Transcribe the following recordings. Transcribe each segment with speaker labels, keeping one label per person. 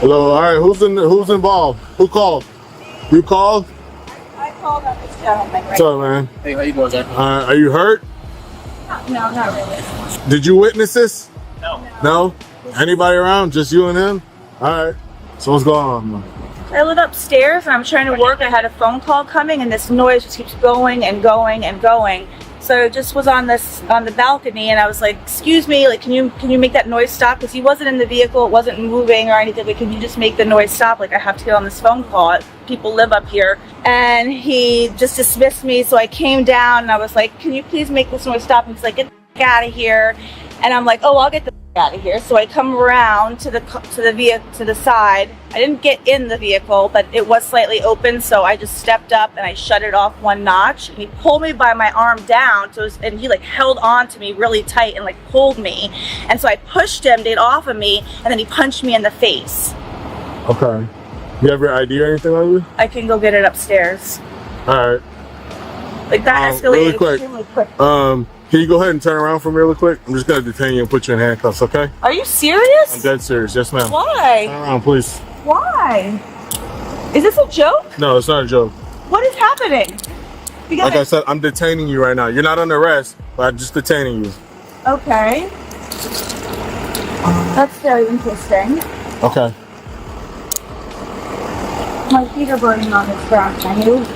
Speaker 1: Hello, all right, who's involved? Who called? You called?
Speaker 2: I called on this gentleman right
Speaker 1: What's up, man?
Speaker 3: Hey, how you doing, sir?
Speaker 1: Are you hurt?
Speaker 2: No, not really.
Speaker 1: Did you witness this?
Speaker 3: No.
Speaker 1: No? Anybody around? Just you and him? All right. So what's going on, man?
Speaker 2: I live upstairs and I'm trying to work. I had a phone call coming and this noise just keeps going and going and going. So I just was on the balcony and I was like, excuse me, like can you make that noise stop? Because he wasn't in the vehicle, it wasn't moving or anything. Like, can you just make the noise stop? Like I have to get on this phone call. People live up here. And he just dismissed me. So I came down and I was like, can you please make this noise stop? And he's like, get the out of here. And I'm like, oh, I'll get the out of here. So I come around to the side. I didn't get in the vehicle, but it was slightly open, so I just stepped up and I shut it off one notch. And he pulled me by my arm down, and he like held on to me really tight and like pulled me. And so I pushed him to get off of me, and then he punched me in the face.
Speaker 1: Okay. You have your ID or anything on you?
Speaker 2: I can go get it upstairs.
Speaker 1: All right.
Speaker 2: Like that escalated
Speaker 1: really quick.
Speaker 2: extremely quick.
Speaker 1: Can you go ahead and turn around for me really quick? I'm just gonna detain you and put you in handcuffs, okay?
Speaker 2: Are you serious?
Speaker 1: I'm dead serious. Yes, ma'am.
Speaker 2: Why?
Speaker 1: Turn around, please.
Speaker 2: Why? Is this a joke?
Speaker 1: No, it's not a joke.
Speaker 2: What is happening? Because
Speaker 1: Like I said, I'm detaining you right now. You're not under arrest, but I'm just detaining you.
Speaker 2: Okay. That's very interesting.
Speaker 1: Okay.
Speaker 2: My feet are burning on this ground. Can you?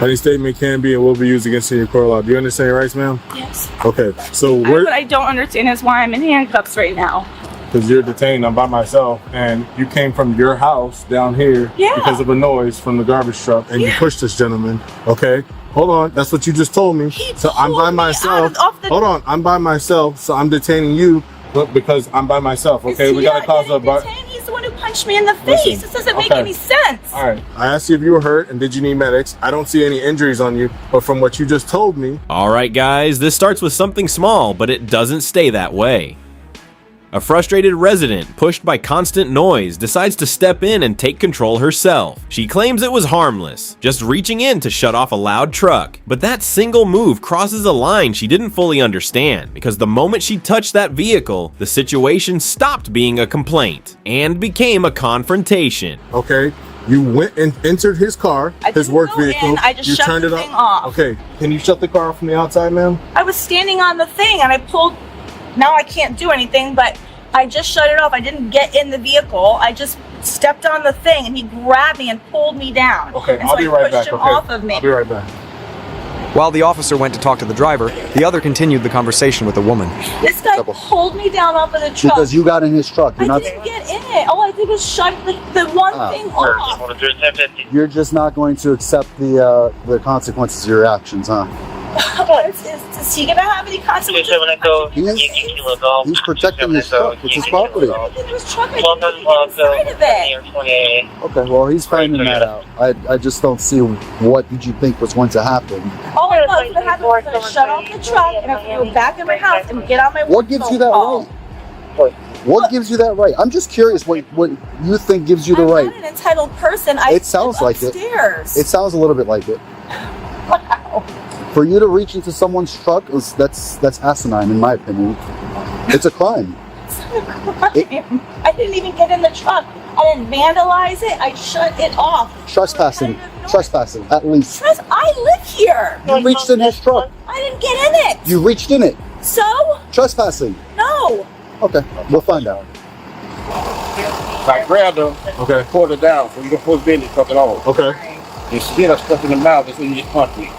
Speaker 1: Any statement can be and will be used against you in your court of law. Do you understand your rights, ma'am?
Speaker 2: Yes.
Speaker 1: Okay. So
Speaker 2: What I don't understand is why I'm in handcuffs right now.
Speaker 1: because you're detained, I'm by myself, and you came from your house down here because of a noise from the garbage truck, and you pushed this gentleman. Okay. Hold on. That's what you just told me. So I'm by myself. Hold on. I'm by myself, so I'm detaining you because I'm by myself. Okay. We gotta cause a
Speaker 2: He's the one who punched me in the face.
Speaker 1: Listen,
Speaker 2: This doesn't make any sense.
Speaker 1: All right. I asked you if you were hurt and did you need medics. I don't see any injuries on you, but from what you just told me.
Speaker 4: All right, guys, this starts with something small, but it doesn't stay that way. A frustrated resident, pushed by constant noise, decides to step in and take control herself. She claims it was harmless, just reaching in to shut off a loud truck. But that single move crosses a line she didn't fully understand, because the moment she touched that vehicle, the situation stopped being a complaint and became a confrontation.
Speaker 1: Okay. You went and entered his car, his work vehicle.
Speaker 2: I just
Speaker 1: you
Speaker 2: shut
Speaker 1: turned
Speaker 2: the
Speaker 1: it
Speaker 2: thing off.
Speaker 1: Okay. Can you shut the car off from the outside, ma'am?
Speaker 2: I was standing on the thing and I pulled. Now I can't do anything, but I just shut it off. I didn't get in the vehicle. I just stepped on the thing and he grabbed me and pulled me down.
Speaker 1: Okay,
Speaker 2: and
Speaker 1: I'll be right
Speaker 2: pushed
Speaker 1: back.
Speaker 2: him
Speaker 1: Okay.
Speaker 2: off of me.
Speaker 1: I'll be right back.
Speaker 5: While the officer went to talk to the driver, the other continued the conversation with the woman.
Speaker 2: This guy pulled me down off of the truck.
Speaker 6: Because you got in his truck.
Speaker 2: I didn't get in it. All I did was shut the one thing off.
Speaker 6: You're just not going to accept the consequences of your actions, huh?
Speaker 2: Is he gonna have any consequences?
Speaker 6: He's protecting his truck. It's his property.
Speaker 2: I didn't get in his truck. I didn't get inside of it.
Speaker 6: Okay, well, he's finding that out. I just don't see what did you think was going to happen.
Speaker 2: All I thought was gonna happen was gonna shut off the truck and I'm gonna go back in my house and get on my
Speaker 6: What gives you that right? What gives you that right? I'm just curious what you think gives you the right.
Speaker 2: I'm not an entitled person.
Speaker 6: It sounds like it. It sounds a little bit like it.
Speaker 2: Wow.
Speaker 6: For you to reach into someone's truck, that's asinine, in my opinion. It's a crime.
Speaker 2: It's not a crime. I didn't even get in the truck. I didn't vandalize it. I shut it off.
Speaker 6: Trespassing, at least.
Speaker 2: I live here.
Speaker 6: You reached in his truck.
Speaker 2: I didn't get in it.
Speaker 6: You reached in it.
Speaker 2: So?
Speaker 6: Trespassing.
Speaker 2: No.
Speaker 6: Okay, we'll find out.
Speaker 3: I grabbed her, okay, pulled her down, so you can pull business fucking off.
Speaker 1: Okay.
Speaker 3: You hit her stuff in the mouth, that's when you just punched me.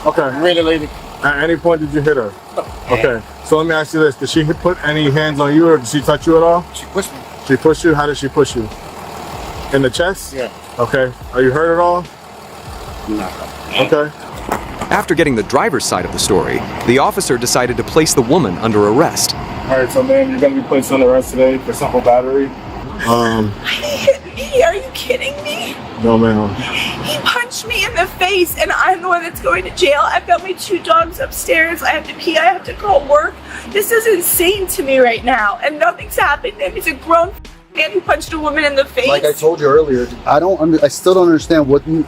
Speaker 1: Okay.
Speaker 3: Really, lady?
Speaker 1: At any point did you hit her? Okay. So let me ask you this. Did she put any hands on you or did she touch you at all?
Speaker 3: She pushed me.
Speaker 1: She pushed you? How did she push you? In the chest?
Speaker 3: Yeah.
Speaker 1: Okay. Are you hurt at all?
Speaker 3: No.
Speaker 1: Okay.
Speaker 5: After getting the driver's side of the story, the officer decided to place the woman under arrest.
Speaker 1: All right, so ma'am, you're going to be placed under arrest today for simple battery.
Speaker 2: He hit me. Are you kidding me?
Speaker 1: No, ma'am.
Speaker 2: He punched me in the face and I'm the one that's going to jail. I've got my 2 dogs upstairs. I have to pee. I have to call work. This is insane to me right now and nothing's happened to him. He's a grown man who punched a woman in the face.
Speaker 6: Like I told you earlier, I still don't understand
Speaker 2: hold on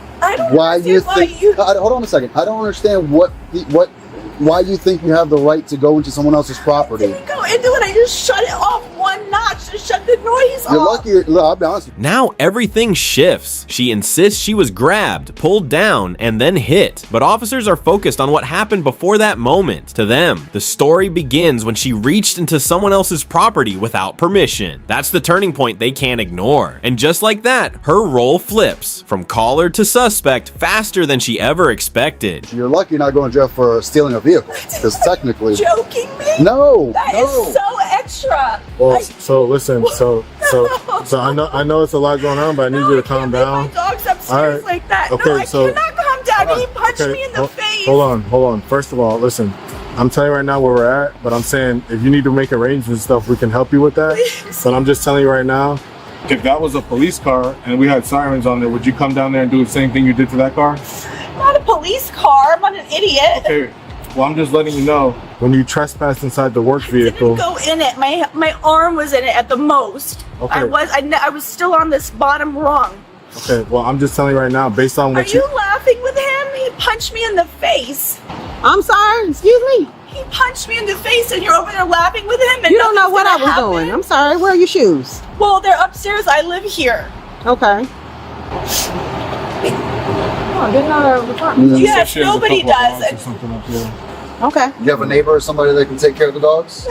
Speaker 6: a second. I don't understand why you think you have the right to go into someone else's property.
Speaker 2: I didn't go into it. I just shut it off one one notch to shut the noise
Speaker 6: You're
Speaker 2: off.
Speaker 6: lucky. Look, I'll be honest with you.
Speaker 4: Now everything shifts. She insists she was grabbed, pulled down, and then hit. But officers are focused on what happened before that moment. To them, the story begins when she reached into someone else's property without permission. That's the turning point they can't ignore. And just like that, her role flips from caller to suspect faster than she ever expected.
Speaker 6: You're lucky you're not going to jail for stealing a vehicle. Because technically.
Speaker 2: Joking me?
Speaker 6: No.
Speaker 2: That is so extra.
Speaker 1: Well, so listen, so I know it's a lot going on, but I need you to calm down.
Speaker 2: My dog's upstairs
Speaker 1: All right.
Speaker 2: like that.
Speaker 1: Okay,
Speaker 2: No, I
Speaker 1: so-
Speaker 2: cannot calm down. He punched
Speaker 1: Okay,
Speaker 2: me in the face.
Speaker 1: Hold on. First of all, listen, I'm telling you right now where we're at, but I'm saying if you need to make arrangements and stuff, we can help you with that. But I'm just telling you right now, if that was a police car and we had sirens on there, would you come down there and do the same thing you did to that car?
Speaker 2: Not a police car. I'm not an idiot.
Speaker 1: Okay. Well, I'm just letting you know, when you trespassed inside the work vehicle.
Speaker 2: Didn't go in it. My arm was in it at the most.
Speaker 1: Okay.
Speaker 2: I was still on this bottom rung.
Speaker 1: Okay, well, I'm just telling you right now, based on
Speaker 2: Are
Speaker 1: what
Speaker 2: you laughing with him? He punched me in the face.
Speaker 7: I'm sorry, excuse me.
Speaker 2: He punched me in the face and you're over there laughing with him and
Speaker 7: You don't know
Speaker 2: nothing's
Speaker 7: what I
Speaker 2: gonna
Speaker 7: was
Speaker 2: happen?
Speaker 7: doing. I'm sorry, where are your shoes?
Speaker 2: Well, they're upstairs. I live here.
Speaker 7: Okay. Oh, didn't know there was an apartment.
Speaker 2: Yes, nobody does.
Speaker 7: Okay.
Speaker 6: You have a neighbor or somebody that can take care of the dogs?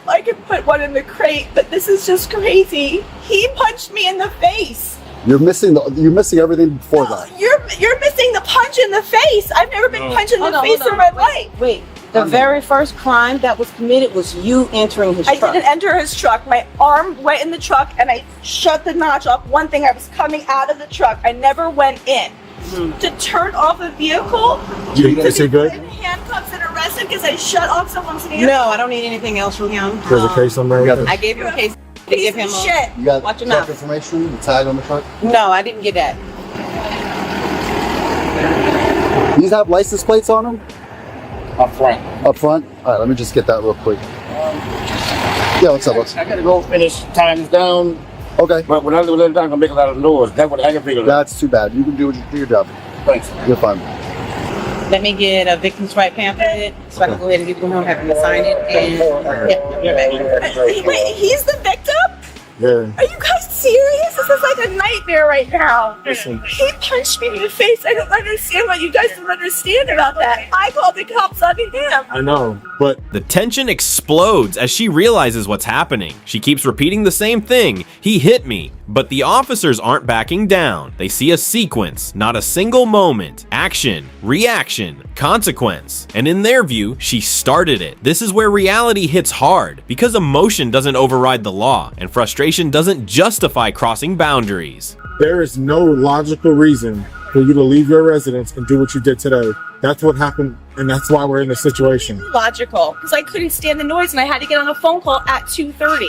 Speaker 2: I could put one in the crate, but this is just crazy. He punched me in the face.
Speaker 6: You're missing everything before that.
Speaker 2: You're missing the punch in the face. I've never been punched in the face in my life.
Speaker 7: Wait. The very first crime that was committed was you entering his
Speaker 2: I
Speaker 7: truck.
Speaker 2: didn't enter his truck. My arm went in the truck and I shut the notch off. One thing, I was coming out of the truck. I never went in. To turn off a vehicle,
Speaker 1: Is he good?
Speaker 2: in handcuffs and arrested because I shut off someone's hand.
Speaker 7: No, I don't need anything else from him.
Speaker 1: There's a case number.
Speaker 7: I gave him a case to give him a...
Speaker 2: Shit.
Speaker 6: You got
Speaker 7: Watch your
Speaker 6: truck
Speaker 7: mouth.
Speaker 6: information, the tag on the truck?
Speaker 7: No, I didn't get that.
Speaker 6: These have license plates on them?
Speaker 3: Up front.
Speaker 6: Up front? All right, let me just get that real quick. Yeah, what's up, boss?
Speaker 3: I gotta go finish tying this down.
Speaker 6: Okay.
Speaker 3: But when I do it, I'm gonna make a lot of noise. That's what I can figure out.
Speaker 6: That's too bad. You can do your job.
Speaker 3: Thanks.
Speaker 6: You're fine.
Speaker 7: Let me get a victim's right pamphlet so I can go ahead and give it to him, have him sign it, and you're back.
Speaker 2: Wait, he's the victim?
Speaker 1: Yeah.
Speaker 2: Are you guys serious? This is like a nightmare right now.
Speaker 1: Listen.
Speaker 2: He punched me in the face. I don't understand what you guys don't understand about that. I called the cops on him.
Speaker 1: I know, but
Speaker 4: The tension explodes as she realizes what's happening. She keeps repeating the same thing. He hit me. But the officers aren't backing down. They see a sequence, not a single moment. Action, reaction, consequence. And in their view, she started it. This is where reality hits hard, because emotion doesn't override the law, and frustration doesn't justify crossing boundaries.
Speaker 1: there is no logical reason for you to leave your residence and do what you did today. That's what happened, and that's why we're in this situation.
Speaker 2: Logical, because I couldn't stand the noise and I had to get on a phone call at 2:30.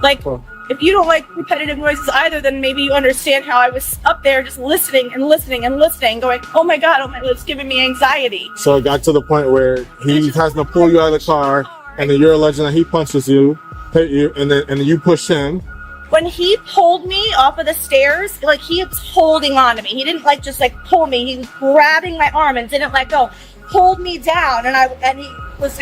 Speaker 2: Like, if you don't like repetitive noises either, then maybe you understand how I was up there just listening and listening and listening, going, oh my God, it's giving me anxiety.
Speaker 1: So it got to the point where he has to pull you out of the car, and then you're alleging that he punches you, hit you, and then you push him.
Speaker 2: When he pulled me off of the stairs, like he was holding on to me. He didn't just pull me. He was grabbing my arm and didn't let go. Pulled me down, and he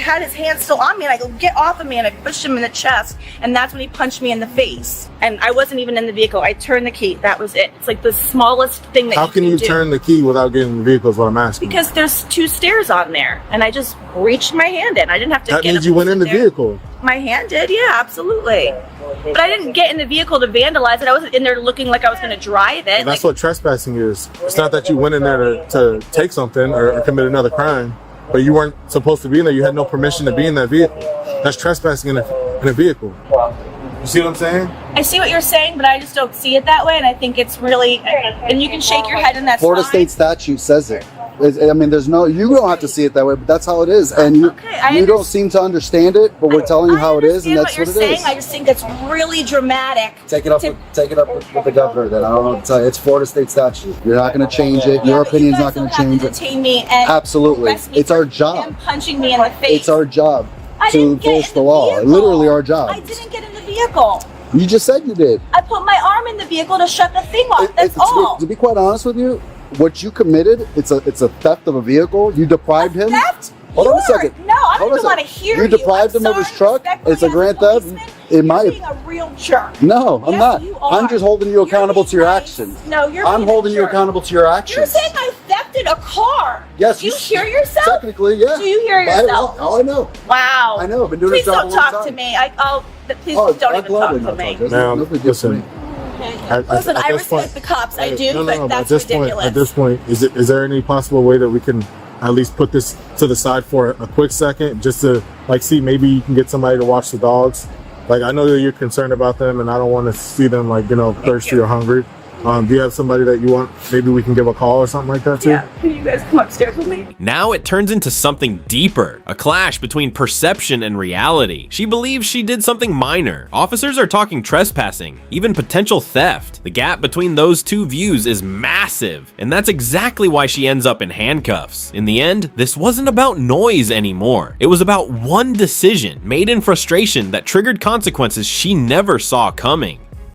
Speaker 2: had his hand still on me, and I go, get off of me, and I pushed him in the chest, and that's when he punched me in the face. And I wasn't even in the vehicle. I turned the key. That was it. It's like the smallest thing that
Speaker 1: How can you
Speaker 2: do.
Speaker 1: turn the key without getting in the vehicle is what I'm asking.
Speaker 2: Because there's 2 stairs on there, and I just reached my hand in. I didn't have to
Speaker 1: That
Speaker 2: get
Speaker 1: means
Speaker 2: up
Speaker 1: you
Speaker 2: and
Speaker 1: went
Speaker 2: sit
Speaker 1: in the
Speaker 2: there.
Speaker 1: vehicle.
Speaker 2: My hand did, yeah, absolutely. But I didn't get in the vehicle to vandalize it. I wasn't in there looking like I was going to drive it.
Speaker 1: And that's what trespassing is. It's not that you went in there to take something or commit another crime, but you weren't supposed to be in there. You had no permission to be in that vehicle. That's trespassing in a vehicle. You see what I'm saying?
Speaker 2: I see what you're saying, but I just don't see it that way, and I think it's really, and you can shake your head and that's
Speaker 6: Florida
Speaker 2: fine.
Speaker 6: state statute says it. I mean, you don't have to see it that way, but that's how it is. And you don't seem to understand it, but we're telling you how it is, and that's what it is.
Speaker 2: I just think it's really dramatic.
Speaker 6: Take it up with the governor. Then I don't know what to tell you. It's Florida state statute. You're not going to change it. Your opinion's not going to change it.
Speaker 2: Detain me and
Speaker 6: Absolutely,
Speaker 2: arrest me
Speaker 6: it's our
Speaker 2: for
Speaker 6: job.
Speaker 2: him punching me in the face.
Speaker 6: It's our job
Speaker 2: I
Speaker 6: to
Speaker 2: didn't get
Speaker 6: enforce
Speaker 2: in
Speaker 6: the law.
Speaker 2: vehicle.
Speaker 6: Literally our job.
Speaker 2: I didn't get in the vehicle.
Speaker 6: You just said you did.
Speaker 2: I put my arm in the vehicle to shut the thing off. That's all.
Speaker 6: To be quite honest with you, what you committed, it's a theft of a vehicle. You deprived him.
Speaker 2: Theft?
Speaker 6: Hold on a second.
Speaker 2: No, I
Speaker 6: Hold
Speaker 2: don't
Speaker 6: on a
Speaker 2: want to
Speaker 6: second.
Speaker 2: hear
Speaker 6: You deprived him of his truck. It's a grand theft.
Speaker 2: You're being a real jerk.
Speaker 6: No, I'm
Speaker 2: Yes,
Speaker 6: not.
Speaker 2: you are.
Speaker 6: I'm just holding you
Speaker 2: You're
Speaker 6: accountable
Speaker 2: being
Speaker 6: to your
Speaker 2: nice.
Speaker 6: actions.
Speaker 2: No, you're
Speaker 6: I'm
Speaker 2: being a
Speaker 6: holding you
Speaker 2: jerk.
Speaker 6: accountable to your actions.
Speaker 2: You're saying I thefted a car.
Speaker 6: Yes.
Speaker 2: Do you hear yourself?
Speaker 6: Technically, yeah.
Speaker 2: Do you hear yourself?
Speaker 6: Oh, I know.
Speaker 2: Wow.
Speaker 6: I know. I've been doing
Speaker 2: Please
Speaker 6: this job
Speaker 2: don't
Speaker 6: a long
Speaker 2: talk to
Speaker 6: time.
Speaker 2: me. Please
Speaker 6: Oh,
Speaker 2: don't
Speaker 6: I'd
Speaker 2: even
Speaker 6: gladly
Speaker 2: talk to
Speaker 6: not
Speaker 2: me.
Speaker 6: talk. There's
Speaker 1: Ma'am,
Speaker 6: no big deal for
Speaker 1: listen.
Speaker 6: me.
Speaker 2: Listen, I
Speaker 1: this
Speaker 2: respect
Speaker 1: point-
Speaker 2: the cops. I do,
Speaker 1: No,
Speaker 2: but
Speaker 1: at
Speaker 2: that's
Speaker 1: this
Speaker 2: ridiculous.
Speaker 1: At this point, is there any possible way that we can at least put this to the side for a quick second, just to like see maybe you can get somebody to watch the dogs? Like, I know that you're concerned about them, and I don't want to see them like, you know, thirsty or hungry. Do you have somebody that you want? Maybe we can give a call or something like that too.
Speaker 2: Yeah. Can you guys come upstairs with me?
Speaker 4: Now it turns into something deeper, a clash between perception and reality. She believes she did something minor. Officers are talking trespassing, even potential theft. The gap between those two views is massive, and that's exactly why she ends up in handcuffs. In the end, this wasn't about noise anymore. It was about one decision made in frustration that triggered consequences she never saw coming.